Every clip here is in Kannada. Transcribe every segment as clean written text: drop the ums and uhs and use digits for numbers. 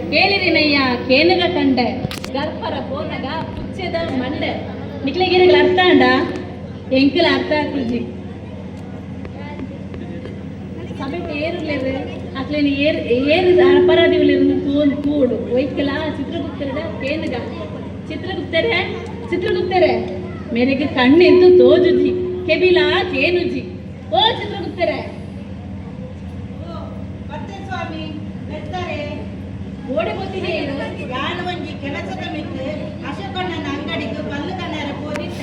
ಕೇಳಿರಿನಯ್ಯ ಕೇನಗ ಕಂಡೆ ಗರ್ಭರ ಪೋನಗ ಪುಚ್ಚದ ಮಂಡೆ ನಿಕ್ಲೆಗಿರಿಗಳ ಅರ್ಥ ಅಂಡ ಎಂಕಲ ಅರ್ಥ ಆಗ್ತದೆ ಸಭೆಗೆ ಏರುಲೇರು ಅಕ್ಲೇನು ಏರು ಅಪರಾಧಿಗಳಿருந்து ತೋನ್ ಕೂಡು ಒಯ್ಕಲ ಚಿತ್ರಗುಪ್ತರದ ಕೇನಗ ಚಿತ್ರಗುಪ್ತರೆ ಮೇರೆಗೆ ಕಣ್ಣೆಂದು ತೋಜುಜಿ ಕೆಬಿಲ ಕೇನುಜಿ ಓ ಚಿತ್ರಗುಪ್ತರೆ ಸ್ವಾಮಿ ಬರ್ತಾರೆ ಓಡಿ ಗೊತ್ತಿದೆ ಯಾರು ಒಂಜಿ ಕೆಲಸದ ಮಿತ್ತು ಅಶೋಕಣ್ಣನ ಅಂಗಡಿಗೆ ಬಲ್ಲು ಕಣ್ಣರ ಹೋದಿಟ್ಟ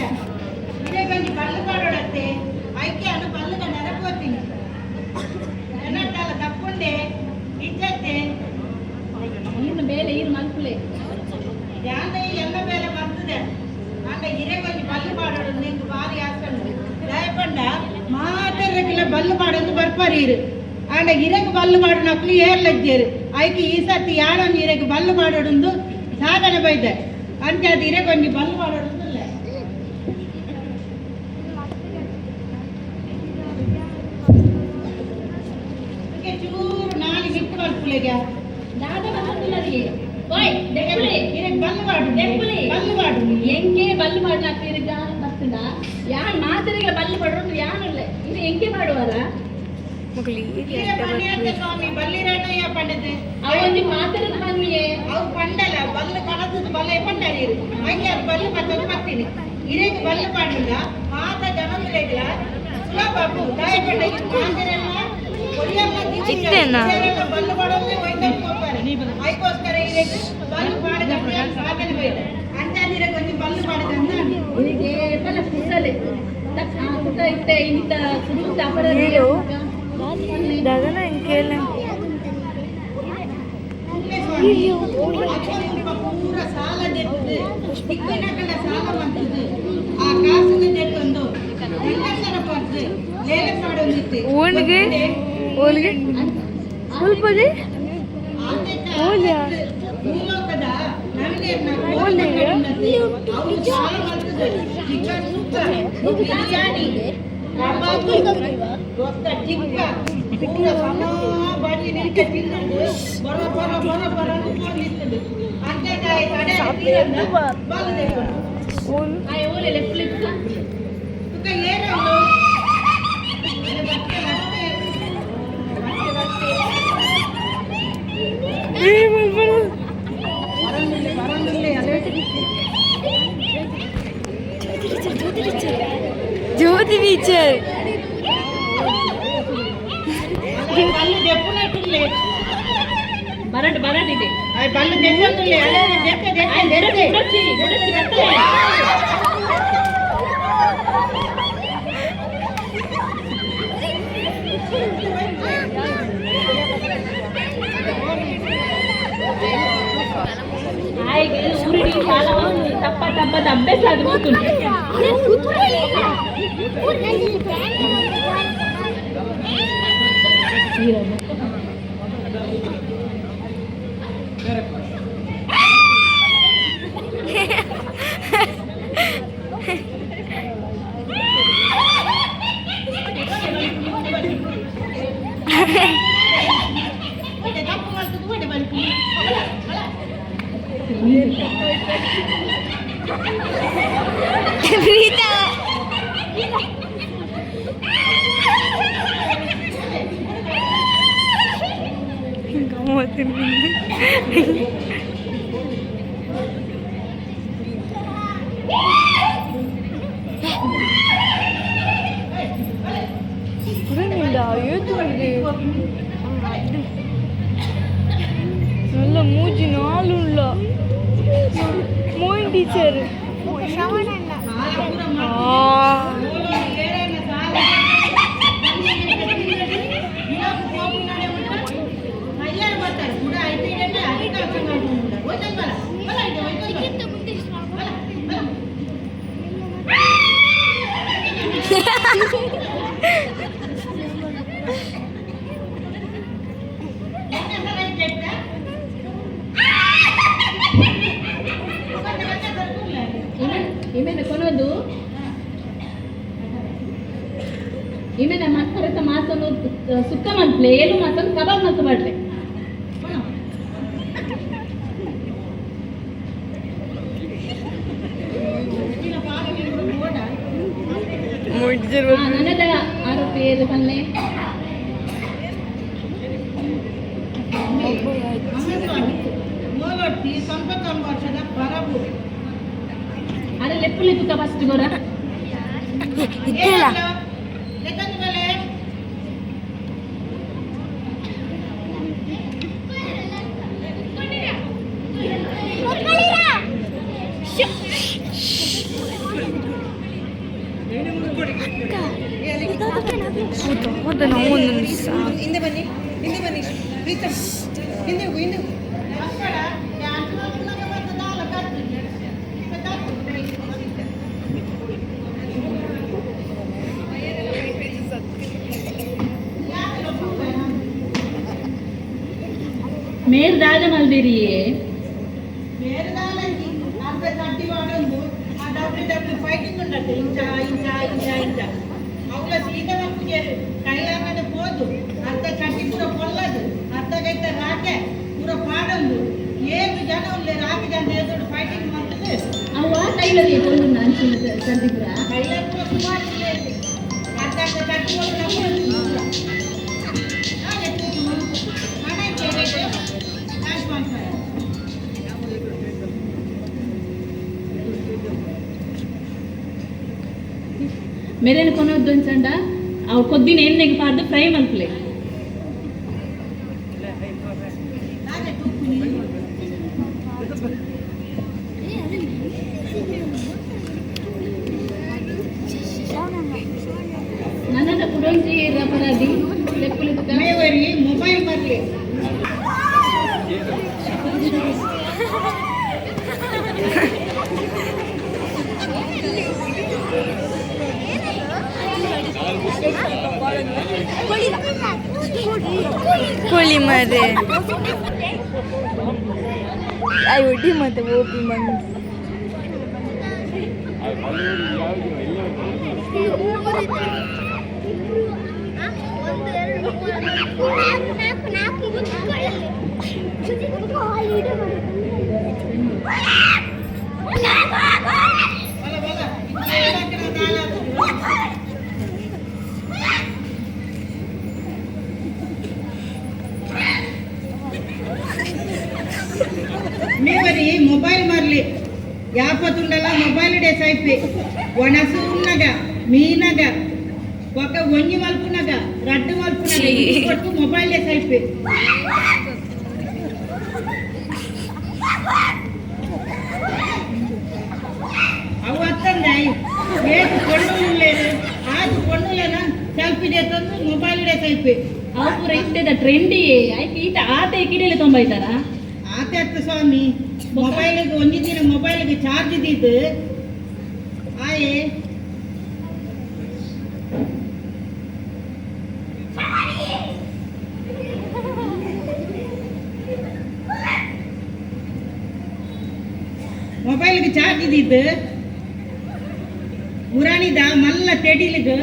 ಇದೇ ಬಂದು ಬಲ್ಲು ಕಾಡೋಡತ್ತೆ ಐಕ್ಯಾನು ಬಲ್ಲು ಕಣ್ಣರ ಹೋತೀನಿ ಎನ್ನಟ್ಟಲ್ಲ ತಪ್ಪುಂಡೆ ಇಜ್ಜತ್ತೆ ಇನ್ನು ಬೇಲೆ ಇರು ಮಲ್ಪುಲೆ ಯಾಂದ ಎಲ್ಲ ಬೇಲೆ ಬರ್ತದೆ ಆಗ ಇರೇ ಬಂದು ಬಲ್ಲು ಪಾಡೋಡು ನಿಂಗೆ ಭಾರಿ ಹಾಕೊಂಡು ದಯಪಂಡ ಮಾತಾಡಕ್ಕಿಲ್ಲ ಬಲ್ಲು ಪಾಡೋದು ಬರ್ಪಾರಿ ಇರು ಆಂಡ ಇರೆಗೆ ಬಲ್ಲು ಮಾಡು ನಕ್ಲು ಏರ್ಲಜ್ಜೇರು ಐಕಿ ಈ ಸರ್ತಿ ಯಾರೊಂದು ಇರೆಗೆ ಬಲ್ಲು ಮಾಡೋಡು ಸಾಧನೆ ಬೈದೆ ಅಂತೆ ಅದು ಇರೆಗೆ ಒಂದು ಬಲ್ಲು ಮಾಡೋಡು ಚೂರು ನಾಳೆ ಬಿಟ್ಟು ಬರ್ಪುಲೆಗೆ ಬಲ್ಲು ಮಾಡು ಬಲ್ಲು ಮಾಡು ಎಂಗೆ ಬಲ್ಲು ಮಾಡ್ಲಾಗ್ತಿರ ಬರ್ತದ ಯಾನ್ ಮಾತರಿಗೆ ಬಲ್ಲು ಪಡೋದು ಯಾನಲ್ಲ ಇದು ಎಂಗೆ ಮಾಡುವಾರ ಸ್ವಾಮಿ ಬಲ್ಲಿರೇಣಯ್ಯ ಪಂಡದು ಅವೊಂದು ಮಾತರದ ಬನ್ನಿಯೇ ಅವು ಪಂಡಲ ಬಲ್ಲು ಕಣದ ಬಲ್ಲೆ ಪಂಡೀರು ಹಂಗೆ ಅದು ಬಲ್ಲು ಮತ್ತೊಂದು ಬರ್ತೀನಿ ಇರೇಗೆ ಬಲ್ಲು ಪಾಡಿಲ್ಲ ಮಾತ ಜನಮಿಲ್ಲ ಸುಲಭ ದಯಪಂಡ ಬಲ್ಲು ಮಾಡೋದೇ ಒಯ್ಕೊಂಡು ಹೋಗ್ತಾರೆ ಅದಕ್ಕೋಸ್ಕರ ಇರೇಗೆ ಬಲ್ಲು ಪಾಡಿದ ಸಾಧನೆ ಬೈದ ಅಂತಾದಿರ ಕೊಂಚ ಬಲ್ಲು ಪಾಡಿದಂತ ಇದಕ್ಕೆ ಬಲ ಕುಸಲೆ ಕುಟ ಇತ್ತೆ ಇಂತ ಸುತ್ತ ಅಪರಾಧ दादा इंकेल ಪೂರ ಸಾಲ ದೆಟ್ಟು ದಿಕ್ಕಿನಕಲ ಸಾಲ ಬಂತದು ಆ ಕಾಸಿನ ದೆಟ್ಟೊಂದು ಹೆಂಗಸರ ಪರ್ದು ಲೇಲೆ ಮಾಡೋದಿತ್ತು ಓನ್ಗೆ ಓಲ್ಗೆ ಸ್ವಲ್ಪದೇ ಓಲ್ಯಾ ಭೂಲೋಕದ ನಮಗೆ ಅವರು ಸಾಲ ಬಂತದು ಚಿಕನ್ ಸೂಪರ್ ಬಿರಿಯಾನಿ ದೊಡ್ಡ ಟಿಕ್ಕ ಪೂರ ಸಣ್ಣ ಬಾಟಿ ನಿಂತ ತಿನ್ನದು ಬರ ನಿಂತದು ಅಂತೆಕಾಯಿ ಕಡೆ ತೀರಂದ ಬಾಲದೆ ಓಲ್ ಆಯ್ ಓಲೆ ಫ್ಲಿಪ್ ತುಕ ಏನೋ ಜ್ಯೋತಿ ಟೀಚರ್ ಬಲ್ಲು ದೆಪ್ಪುನಟ್ಟುಲ್ಲೆ ಬರಡ್ ಇದೆ ಆ ಬಲ್ಲು ದೆಪ್ಪುನಟ್ಟುಲ್ಲೆ ಅಲೆ ದೆಕ್ಕೆ ಗುಡಚಿ ಬರ್ತದೆ ಹಾಗೆ ಊರಿಡಿ ಕಾಲವನ್ನು ತಪ್ಪದ ಅಭ್ಯಾಸ ಅದು ಗೊತ್ತುಂಟು Rita gamatin நல்ல மூஞ்சி நாளுள்ள மோயின் டீச்சர் ಕೊನೋದು ಇಮೇಲೆ ಮಕ್ಕಳ ಮಾತನ್ನು ಸುಕ್ಕ ಮಂತ್ಲೆ ಏಳು ಮಾತನ್ನು ಕಬಾಬ್ ಮತ್ತು ಮಾಡ್ಲೆ ನನ್ನದ ಆರೋಪಿ ಏದು ಬಲ್ಲೆ ಮೂವತ್ತಿ 99 ವರ್ಷದ ಬರಬು ಅರೆ ಲೆಪ್ಪುಲಿ ತುಕ ಫಸ್ಟ್ ಗೋರ ಇದ್ದಲ್ಲ ಲೆಕ್ಕದ ಮೇಲೆ ಹಿಂದೆ ಬನ್ನಿ ಪ್ರೀತಮ್ ಹಿಂದೆ ಹೋಗು ಹಿಂದೆ ಹೋಗು. ಮಕ್ಕಳ ಯಾಂತ್ರಿಕನಾಗ ಬರ್ತದ ಅಲ್ಲ ಕತ್ತು. ಮೇಲ್ ದಾದ ಮಲ್ದಿರಿಯೇ మేరదాలండి 40 వాడందు ఆ డబ్ల్యూ ఫైటింగ్ ఉండదు ఇంచా ಅವಳ ಸೀದಾ ನಮ್ಗೆ ಕೈಲಾಗದೆ ಹೋದು ಅರ್ಧ ಕಟ್ಟಿ ಪೂರ ಕೊಲ್ಲದು ಅರ್ಧಗೈತೆ ರಾಕೆ ಪೂರ ಪಾಡಂದು ಏನು ಜನ ಉಳ್ಳೆ ರಾಕೆ ಜನ ಎದುರು ಫೈಟಿಂಗ್ ಮಾಡ್ತದೆ ಅವ್ವ ಟೈಲರ್ ಕೊಂಡು ನಾನು ತಂದಿದ್ರ ಕೈಲಾಗ ಪೂರ ಸುಮಾರು ಇಲ್ಲ ಅರ್ಧ ಕಟ್ಟಿ ಹೋಗಿ ನಮ್ಮ ಹಾಗೆ ಹಣ ಕೇಳಿದೆ ಕ್ಯಾಶ್ ಮಾಡ್ತಾರೆ ಮೇರೇನು ಕೊನೋದು ಅನ್ಸಂಡ ಅವ್ ಕೊದ್ದಿನ ಎಣ್ಣೆಗೆ ಪಾರ್ದು ಫ್ರೈ ಮಲ್ಪಲೆ ಹಾಗೆ ತುಪ್ಪು ನನ್ನದ ಕುಡೊಂಜಿ ಅಪರಾಧಿ ಲೆಪ್ಪುಲಿ ತುಕ ಮೇವರಿ ಮೊಬೈಲ್ ಬರಲಿ ಕೋಳಿ ಮಾರೆ ಒಡ್ಡಿ ಮತ್ತೆ ಓಪಿ ಮಂಗ್ మేవరి మొబైల్ మరలి యాపతుండలా మొబైల్ డేస్ అయిపోయి వనసు ఉన్నగా మీనగా ఒక వంగి మలుపునగా రడ్డు మలుపునగా కొట్టు మొబైల్ డేస్ అయిపోయి అవి వస్తుంది ఏది కొన్నులు లేదు ఆది కొన్నులేనా సెల్ఫీ డేస్ మొబైల్ డేస్ అయిపోయి ಅವ್ ಪೂರ ಇಷ್ಟದ ಟ್ರೆಂಡಿ ಆಯ್ತು ಈತ ಆತ ಕಿಡಿಯಲ್ಲಿ ತೊಂಬೈತಾರ ಆತೆ ಅತ್ತ ಸ್ವಾಮಿ ಮೊಬೈಲಿಗೆ ಒಂದೇ ದಿನ ಮೊಬೈಲಿಗೆ ಚಾರ್ಜ್ ಇದ್ದಿದ್ದು ಆಯೇ ಮೊಬೈಲ್ಗೆ ಚಾರ್ಜ್ ಇದ್ದಿದ್ದು ಉರಾಣಿದ ಮಲ್ಲ ತೆಡಿಲಿಗೆ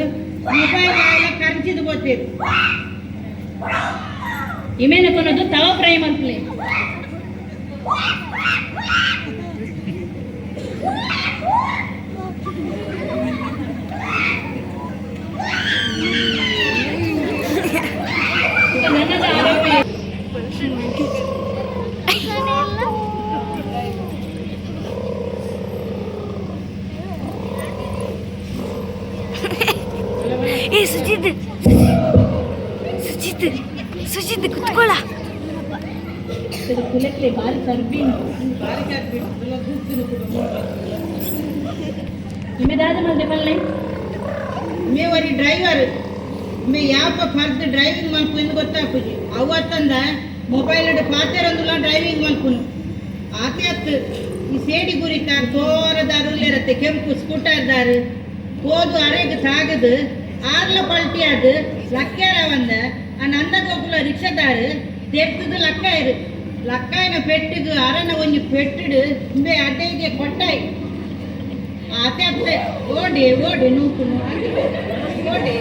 ಮೊಬೈಲ್ ಎಲ್ಲ ಕರ್ಚಿದ್ದು ಗೊತ್ತಿದ್ದು ಇಮೇನ ಕೊನೋದು ತವ ಫ್ರೈ ಮಲ್ಪಲೆ ನನ್ನದ ಆರೋಪಿ ಸುಜಿತ್ ಕುತ್ಕೊಳ್ಳ ಕುಲಕ್ಕೆ ಬಾರಿ ಸರ್ಬಿಂಗ್ ನಿಮ್ಮೆದಾದ ಮಲ್ದೆ ಬಲ್ಲೆ ಮೇವರಿ ಡ್ರೈವರ್ ಮೇ ಯಾಪ ಫರ್ದ್ ಡ್ರೈವಿಂಗ್ ಮಲ್ಪು ಗೊತ್ತಾಪುಜಿ ಅವತ್ತಂದ ಮೊಬೈಲ್ ಪಾತೆರಂದುಲ ಡ್ರೈವಿಂಗ್ ಮಲ್ಪುನು ಆತೆ ಅತ್ತು ಈ ಸೇಡಿ ಗುರಿತಾರ ತೋರದಾರು ಇಲ್ಲಿರತ್ತೆ ಕೆಂಪು ಸ್ಕೂಟರ್ದಾರು ಹೋದು ಅರೆಗೆ ಸಾಗದು ಆರ್ಲ ಪಲ್ಟಿ ಅದು ಲಕ್ಕ್ಯಾರ ಬಂದ ಆ ನನ್ನ ಗೊಬ್ಬಲ ರಿಕ್ಷಾದಾರು ತೆಗ್ದು ಲಕ್ಕ ಇರು ಲಕ್ಕಾಯಿನ ಪೆಟ್ಟಿಗೆ ಅರನ ಒಂಜಿ ಪೆಟ್ಟಿಡು ಇಂಬೆ ಅಡ್ಡೆಗೆ ಕೊಟ್ಟಾಯಿ ಆತೆ ಅತ್ತೆ ಓಡಿ ನೂಕುನು ಓಡಿ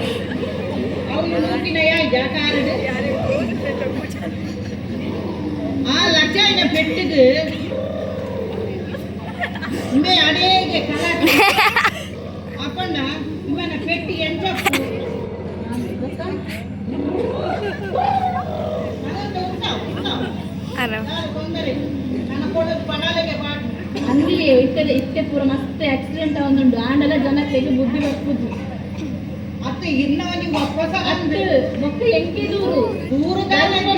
ಅವನು ನೂಕಿನ ಯಾಯ್ದ ಕಾರಡು ಆ ಲಕ್ಕಾಯಿನ ಪೆಟ್ಟಿಗೆ ಇಂಬೆ ಅಡೆಗೆ ಕಲಾಟ ಅಪ್ಪಣ್ಣ ಇವನ పెట్టి ఎంత ಆರಾಮ್ ತೊಂದರೆ ನನ್ನ ಕೊಡೋದು ಪಡಾಲೆಗೆ ಬಾಡಿ ಅಂಗಡಿ ಇತ್ತೆ ಪೂರ ಮಸ್ತ್ ಆಕ್ಸಿಡೆಂಟ್ ಆಗುಂಡು ಆಂಡಲ ಜನಕ್ಕೆ ಬುದ್ಧಿ ಬರ್ತುದು ಅತ್ತೆ ಇನ್ನವನಿ ವಾಪಸ್ ಅತ್ತು ಬೊಕ್ಕ ಎಂಕೆ ದೂರು ದೂರದ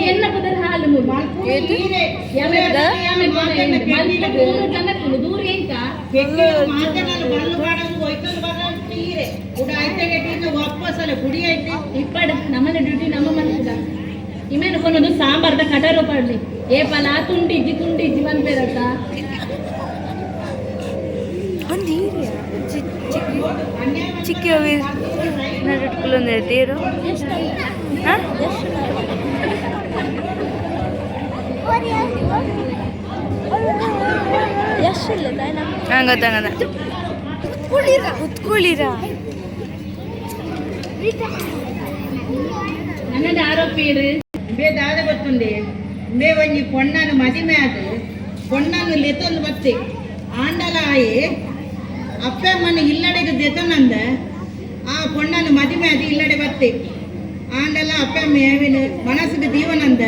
ಎನ್ನ ಪದರ ಹಾಲು ಮೂರು ಜನಕ್ಕೂ ದೂರ ಎಂಕ ಮಾತನಾಡು ಬಲ್ಲು ಬಾಡಲು ಹೋಯ್ತಲು ಬರಲು ತೀರೆ ಕೂಡ ಆಯ್ತಾಗೆ ಟೀನ ವಾಪಸ್ ಅಲ್ಲ ಕುಡಿ ಆಯ್ತು ಇಪ್ಪಡ ನಮ್ಮನೆ ಡ್ಯೂಟಿ ನಮ್ಮ ಮನಸ್ಸಿದ ಇಮೇನು ಕೊನೋದು ಸಾಂಬಾರ್ದ ಕಟಾರು ಪಡ್ಲಿ ಏ ಪಲ ತುಂಡಿ ಇಜ್ಜಿ ಬಂದ್ಬೇರತ್ತ ಒಂದು ಚಿಕ್ಕ ನಡುಟ್ಕೊಳ್ಳೊಂದು ತೇರು ಹಾಂ ಗೊತ್ತಾಗದ ಕುತ್ಕೊಳ್ಳಿರ ನನ್ನದು ಆರೋಪಿ ಬೇ ದಾದ ಗೊತ್ತುಂಡೆ ಬೇ ಒಂಜಿ ಪೊಣ್ಣನು ಮದಿಮೆ ಅದು ಪೊಣ್ಣನು ಲೆತೊಂದು ಬತ್ತೆ ಆಂಡಲ ಆಯಿ ಅಪ್ಪಮ್ಮನ ಇಲ್ಲಡೆಗೆ ದೆತನಂದ ಆ ಪೊಣ್ಣನು ಮದಿಮೆ ಅದು ಇಲ್ಲಡೆ ಬತ್ತೆ ಆಂಡಲ ಅಪ್ಪಮ್ಮ ಯಾವಿನ ಮನಸ್ಸಿಗೆ ದೀವನಂದ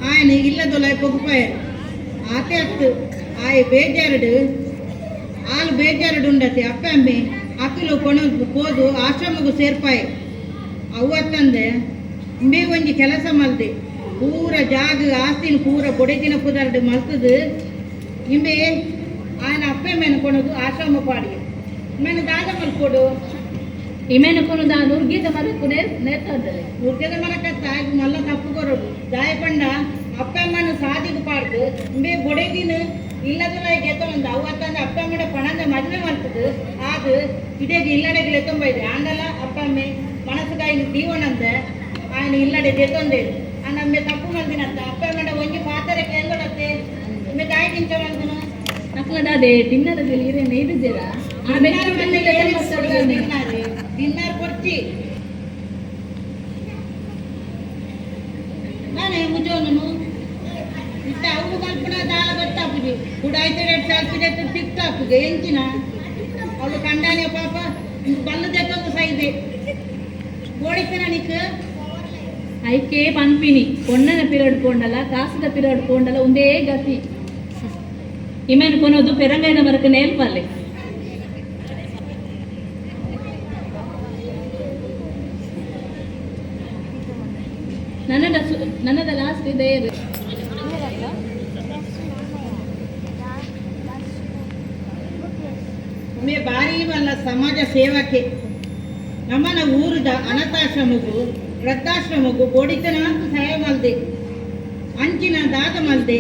ಆಯನ ಇಲ್ಲದೊಲ ಪೊಗುಪಾಯ ಆತೆ ಅತ್ತು ಆಯ ಬೇಜಾರಡು ಆಳು ಬೇಜಾರಡು ಉಂಡತೆ ಅಪ್ಪಮ್ಮೆ ಅಕ್ಕಲು ಹೋದು ಆಶ್ರಮಗೂ ಸೇರ್ಪಾಯ ಅವತ್ತಂದೆ ಇಂಬೆ ಒಂಜಿ ಕೆಲಸ ಮಲ್ದೆ ಪೂರ ಜಾಗ ಆಸ್ತಿನ ಪೂರ ಬೊಡೆದಿನ ಪುದರ್ಡು ಮಲ್ತದು ಇಂಬೆ ಆಯನ ಅಪ್ಪೆ ಮೇನು ಕೊಡೋದು ಆಶ್ರಮ ಪಾಡಿ ಮೇನು ದಾದ ಮಲ್ಕೊಡು ಇಮೇನು ಕೊನೋದು ಆ ನುರ್ಗಿದ ಮರಕ್ಕೂ ನೇರ್ತದೆ ಉರ್ಗದ ಮರಕತ್ತ ಆಯ್ತು ಮಲ್ಲ ತಪ್ಪು ಕೊರೋಡು ದಾಯಪಂಡ ಅಪ್ಪಮ್ಮನ ಸಾದಿಗೆ ಪಾಡ್ದು ಇಂಬೆ ಬೊಡೆದಿನ ಇಲ್ಲದಲ್ಲ ಗೆತ್ತೊಂದು ಅವತ್ತಂದ ಅಪ್ಪಮ್ಮನ ಪಣಂದ ಮದುವೆ ಮಾಡ್ತದು ಅದು ಇದೇಗೆ ಇಲ್ಲಡೆಗೆ ಲೆತ್ತೊಂಬೈದೆ ಆಂಡಲ ಅಪ್ಪಮ್ಮೆ ಮನಸ್ಸುಗಾಯಿನ ದೀವನಂದ ఆయన ఇల్లడే తెతొందేడు అని అమ్మే తప్పు మందినంత అప్పమ్మడ వంగి పాతరకి ఎందొడతే మే దాయికించమందును అట్లడాదే డిన్నర్ తెలియరే నైదు జరా ఆ బెన్నర్ బెన్నెల డిన్నర్ కొర్చి నానే ముజోను ఇట్ట అవును కల్పన దాల గొత్తాపుది కుడైతే రెడ్ సాల్పిడే టిక్ టాక్ గేయించిన ಅವಳು ಕಂಡಾನೆ ಪಾಪ ಬಲ್ಲು ತೆತ್ತೊಂದು ಸೈದೆ ಓಡಿತನ ನಿಕ್ ಐಕೆ ಪಂಪಿನಿ ಪೊಣ್ಣನ ಪಿರಿಯಡ್ ಪೋಂಡಲ ಕಾಸದ ಪಿರಿಯಡ್ ಪೋಂಡಲ ಒಂದೇ ಗತಿ ಇಮೇನು ಕೊನೋದು ಪೆರಂಗೈನ ಮರಕ್ಕೆ ನೇಲ್ಪಲ್ಲೆ ನನ್ನದ ಲಾಸ್ಟ್ ಇದೆ ಒಮ್ಮೆ ಭಾರಿ ಬಲ್ಲ ಸಮಾಜ ಸೇವಕ್ಕೆ ನಮ್ಮನ ಊರದ ಅನಾಥಾಶ್ರಮಗೂ ವೃದ್ಧಾಶ್ರಮಗೂ ಬೋಡಿತನ ಅಂತ ಸಹಾಯ ಮಲ್ದೆ ಅಂಚಿನ ದಾದ ಮಲ್ದೆ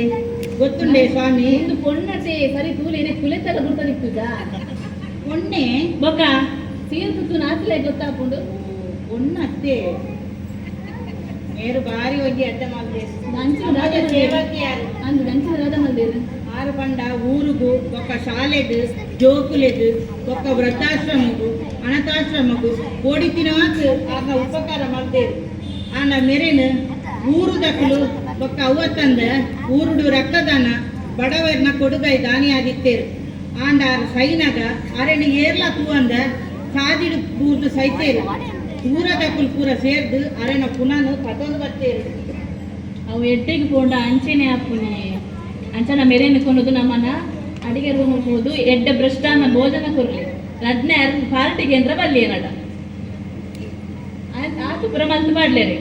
ಗೊತ್ತುಂಡೆ ಸ್ವಾಮಿ ಒಂದು ಪೊಣ್ಣತೆ ಸರಿ ತೂಲೇನೆ ಕುಲೆತಲ ಗುರ್ತದಿಕ್ಕುದ ಪೊಣ್ಣೆ ಬೊಕ್ಕ ಸೀರ್ತು ನಾತಿಲೆ ಗೊತ್ತಾಪುಂಡು ಪೊಣ್ಣತ್ತೆ ಮೇರು ಭಾರಿ ಹೋಗಿ ಅಡ್ಡ ಮಲ್ದೆ ದಂಚಿನ ರಾಜ ಸೇವಕ್ಕೆ ಯಾರು ಅಂದು ದಂಚಿನ ರಾಜ ಮಲ್ದೇರು ಆರು ಪಂಡ ಊರಿಗೂ ಒಕ್ಕ ಶಾಲೆದು ಜೋಕುಲೆದು ಒಕ್ಕ ವೃದ್ಧಾಶ್ರಮಗೂ ಅನಾಥಾಶ್ರಮಗೂ ಬೋಡಿತಿನ ಆಗ ಉಪಕಾರ ಮಾಡ್ತೇವೆ ಆಂಡ ಮೆರೆನು ಊರು ದಕ್ಕಲು ಒಕ್ಕ ಅವತ್ತಂದ ಊರುಡು ರಕ್ತದಾನ ಬಡವರನ್ನ ಕೊಡುಗೈ ದಾನಿ ಆಗಿತ್ತೇರು ಆಂಡ ಸೈನಾಗ ಅರೆನು ಏರ್ಲ ತೂವಂದ ಸಾದಿಡು ಪೂರ್ದು ಸೈತೇರು ಊರ ದಕ್ಕಲು ಪೂರ ಸೇರ್ದು ಅರೆನ ಪುನಃ ಪತೊಂದು ಬರ್ತೇರು ಅವು ಎಡ್ಡೆಗೆ ಪೋಂಡ ಅಂಚೆನೆ ಹಾಪುನಿ ಅಂಚನ ಮೆರೆನು ಕೊನೋದು ನಮ್ಮನ ಅಡಿಗೆ ರೂಮ್ ಹೋದು ಎಡ್ಡೆ ಭ್ರಷ್ಟಾನ್ನ ಭೋಜನ ಕೊರ್ಲಿ ರಡ್ನೆ ಪಾರ್ಟಿಗೆ ಅಂದ್ರೆ ಬಲ್ಲಿ ಏನಡ ಆತು ಪುರ ಮಲ್ತು ಮಾಡ್ಲೇರಿ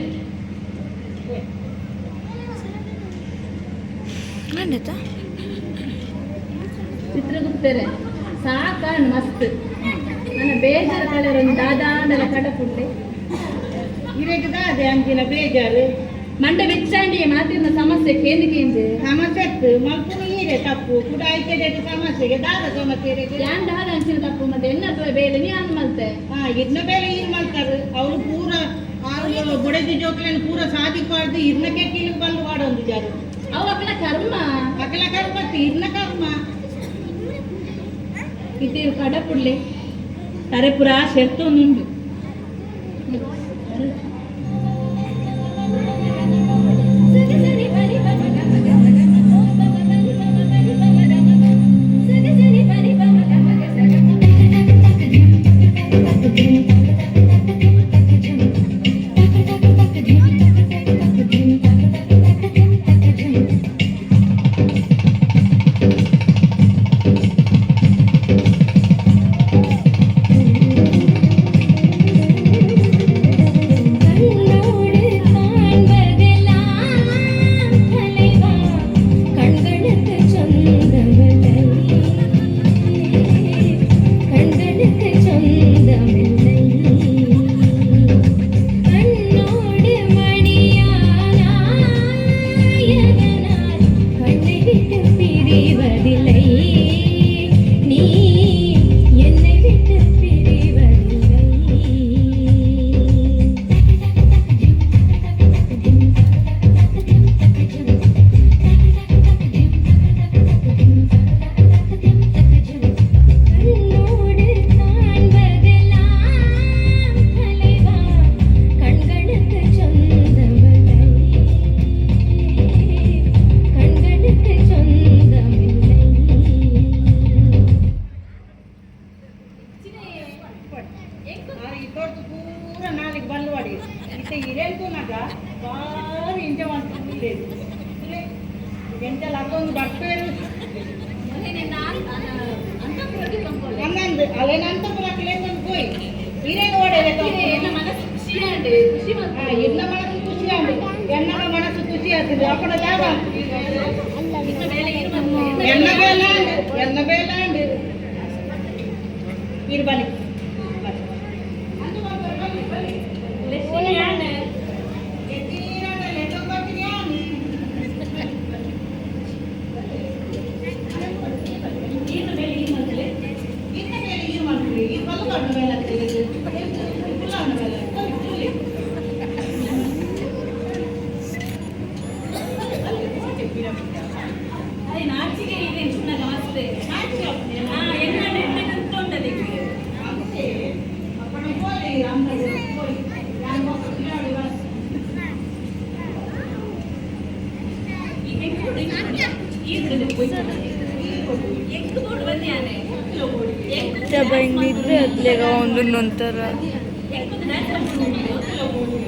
ಚಿತ್ರಗುಪ್ತರೆ ಸಾಕಾಣ್ ಮಸ್ತ್ ನನ್ನ ಬೇಜಾರು ಕಳೆರ ಒಂದು ದಾದಾಂಡಲ ಕಡಪುಂಡೆ ಇರೆಗ್ದ ಅದೇ ಅಂಚಿನ ಬೇಜಾರು ಮಂಡೆ ಬೆಚ್ಚಾಂಡಿ ಮಾತಿನ ಸಮಸ್ಯೆ ಕೇಂದ್ರಿಕೆಂದು ಸಮಸ್ಯೆ ಮಲ್ಪುನ ಈರೆ ತಪ್ಪು ಕೂಡ ಆಯ್ತದೆ ಸಮಸ್ಯೆಗೆ ದಾದ ಸಮಸ್ಯೆ ಯಾನ್ ದಾದ ಅಂಚಿನ ತಪ್ಪು ಮತ್ತೆ ಎನ್ನ ಬೇಲೆ ನೀ ಅನ್ ಮಲ್ತೆ ಇದ್ನ ಬೇಲೆ ಏನ್ ಮಾಡ್ತಾರೆ ಅವ್ರು ಪೂರ ಅವ್ರು ಬೊಡೆದಿ ಜೋಕ್ಲನ್ನು ಪೂರ ಸಾಧಿಪಾಡ್ದು ಇರ್ನಕ್ಕೆ ಕೀಳು ಬಲ್ಲು ಮಾಡೊಂದು ಜಾರು ಅವು ಅಕ್ಕನ ಕರ್ಮ ಇರ್ನ ಕರ್ಮ ಇದ್ದೀರು ಕಡಪುಡ್ಲಿ ತರೆಪುರ ಶೆರ್ತೊಂದುಂಡು Thank you. பிரிவதில்லை நீ என்னை விட்டு பிரிவதில்லை கண்ணோடு காண்பதெல்லாம் தலைவா கண்களுக்கு சொந்தமில்லை கண்களுக்கு சொந்தமில்லை ತೋರ್ತು ಪೂರ ನಾಲಿಗೆ ಬಲ್ಲು ಮಾಡಿ ಇತ್ತೆ ಇರೇಂತು ನಾಗ ಬಾರಿ ಇಂಜ ಮಾಡ್ತಿದ್ದೆ ಎಂತೆಲ್ಲ ಅದೊಂದು ಬರ್ತೇವೆ ಹನ್ನೊಂದು ಅಲ್ಲೇನಂತ ಬರಕ್ಲೇಂದು ಹೋಯ್ ಇರೇನು ಓಡೇವೆ ಎನ್ನ ಮನಸ್ಸು ಖುಷಿ ಆಂಡೆ ಖುಷಿ ಬಂತು ಎನ್ನ ಮನಸ್ಸು ಖುಷಿ ಆಂಡು ಎನ್ನಗ ಮನಸ್ಸು ಖುಷಿ ಆಗ್ತದೆ ಅಪ್ಪನ ಜಾಗ ಇನ್ನ ಮೇಲೆ ಇರ್ಬೇಕು ಎನ್ನ ಬೇಲಾಂಡು ಇರ್ಬಲಿ ಲೆಸ್ಸಿಯಾನೆ ಇನ್ನ ಮೇಲೆ ಈ ಮಕ್ಕಳೇ ಅದೇ ನಾಚಿಕೆ ಇದೆ ಚಿನ್ನ ನಮಸ್ತೆ ಎನ್ನ ಅಂತ ಉಂಟದೆ ಎಂಟು ಬೋರ್ಡ್ ಬಂದಿಯಾನೆ ನಿದ್ರೆ ಅದ್ಲೇಗ ಒಂದು ನಂತರ ಎಂಟು ಡ್ಯಾನ್ಸ್ ಮಾಡ್ಕೊಂಡು